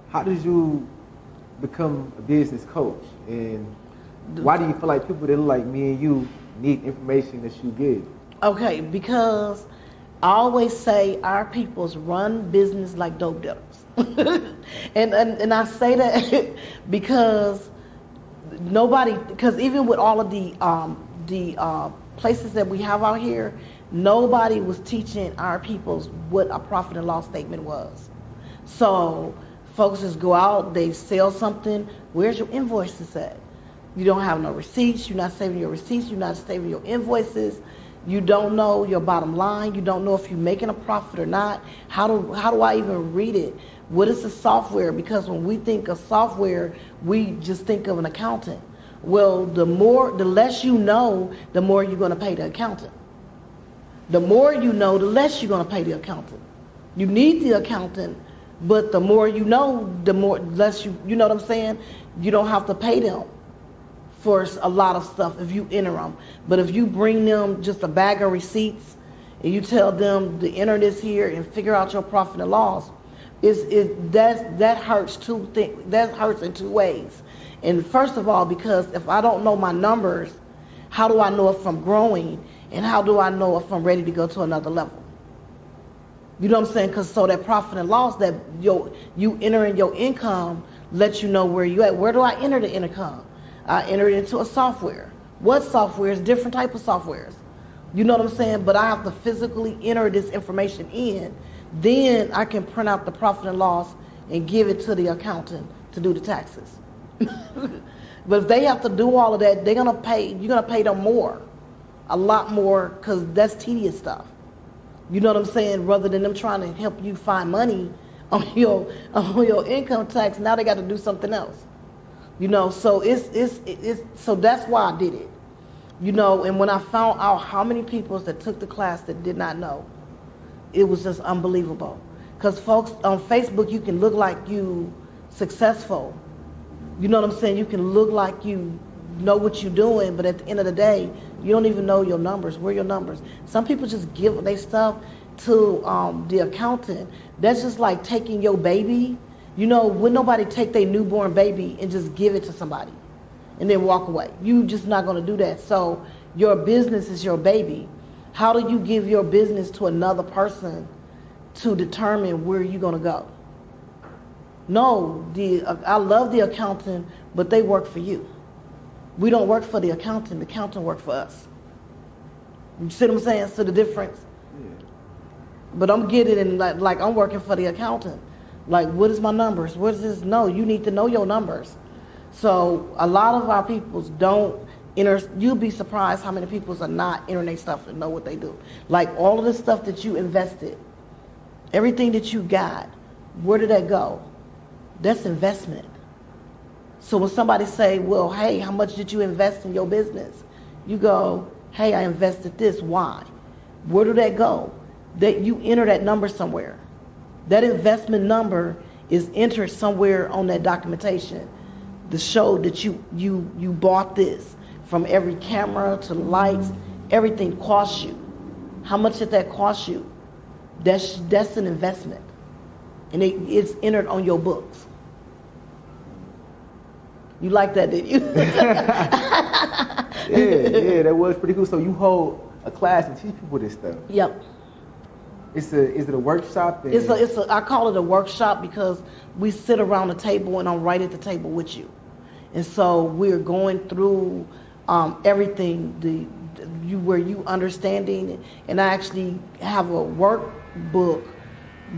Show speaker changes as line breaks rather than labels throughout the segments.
How did you become a business coach? And why do you feel like people that look like me and you need information that you give?
Okay, because I always say our peoples run business like dope dealers. and I say that because because even with all of the places that we have out here, nobody was teaching our peoples what a profit and loss statement was. So folks just go out, they sell something, where's your invoices at? You don't have no receipts, you're not saving your receipts, you're not saving your invoices, you don't know your bottom line, you don't know if you're making a profit or not. How do I even read it? What is the software? Because when we think of software, we just think of an accountant. Well, the less you know, the more you're going to pay the accountant. The more you know, the less you're going to pay the accountant. You need the accountant, but the more you know, the less you know what I'm saying? You don't have to pay them for a lot of stuff if you enter them. But if you bring them just a bag of receipts and you tell them to enter this here and figure out your profit and loss, that hurts that hurts in two ways. And first of all, because if I don't know my numbers, how do I know if I'm growing? And how do I know if I'm ready to go to another level? You know what I'm saying? Because so that profit and loss, that you entering your income lets you know where you at. Where do I enter the income? I enter it into a software. What software? Different type of softwares. You know what I'm saying? But I have to physically enter this information in. Then I can print out the profit and loss and give it to the accountant to do the taxes. But if they have to do all of that, you're gonna pay them more, a lot more, because that's tedious stuff. You know what I'm saying? Rather than them trying to help you find money on your income tax, now they got to do something else. You know, so so that's why I did it. You know, and when I found out how many people that took the class that did not know, it was just unbelievable. Because folks on Facebook, you can look like you successful. You know what I'm saying? You can look like you know what you're doing, but at the end of the day, you don't even know your numbers. Where are your numbers? Some people just give their stuff to the accountant. That's just like taking your baby. You know, would nobody take their newborn baby and just give it to somebody and then walk away? You just not going to do that. So your business is your baby. How do you give your business to another person to determine where you're going to go? No, I love the accountant, but they work for you. We don't work for the accountant works for us. You see what I'm saying? So the difference? Yeah. But I'm getting it like I'm working for the accountant. Like, what is my numbers? What is this? No, you need to know your numbers. So a lot of our peoples don't enter. You'll be surprised how many peoples are not entering their stuff and know what they do. Like all of the stuff that you invested, everything that you got, where did that go? That's investment. So when somebody say, well, hey, how much did you invest in your business? You go, hey, I invested this. Why? Where did that go? That you enter that number somewhere. That investment number is entered somewhere on that documentation to show that you bought this. From every camera to lights, everything costs you. How much did that cost you? That's an investment. And it's entered on your books. You like that, didn't you?
yeah, that was pretty cool. So you hold a class and teach people this stuff.
Yep.
Is it a workshop?
I call it a workshop because we sit around the table and I'm right at the table with you. And so we're going through everything, where you understanding, and I actually have a workbook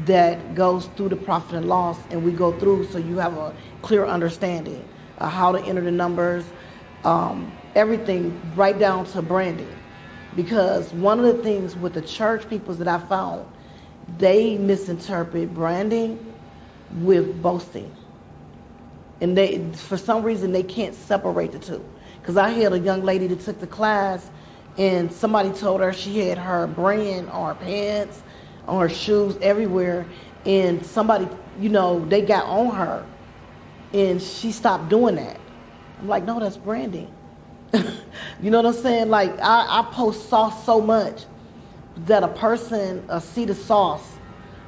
that goes through the profit and loss, and we go through so you have a clear understanding of how to enter the numbers, everything right down to branding. Because one of the things with the church peoples that I found, they misinterpret branding with boasting. And for some reason, they can't separate the two. Because I had a young lady that took the class, and somebody told her she had her brand on her pants, on her shoes, everywhere. And somebody, they got on her, and she stopped doing that. I'm like, no, that's branding. You know what I'm saying? Like, I post sauce so much that a person see the sauce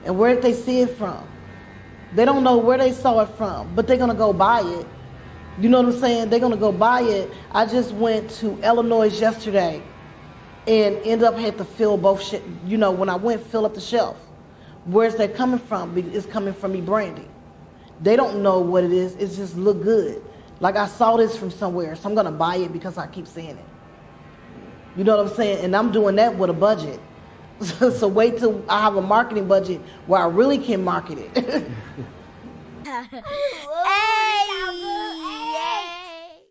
and where did they see it from. They don't know where they saw it from, but they're gonna go buy it. You know what I'm saying? They're gonna go buy it. I just went to Illinois yesterday and ended up had to fill both shit. You know, when I went, fill up the shelf. Where's that coming from? It's coming from me branding. They don't know what it is. It just look good. Like I saw this from somewhere, so I'm gonna buy it because I keep seeing it. You know what I'm saying? And I'm doing that with a budget. So wait till I have a marketing budget where I really can market it.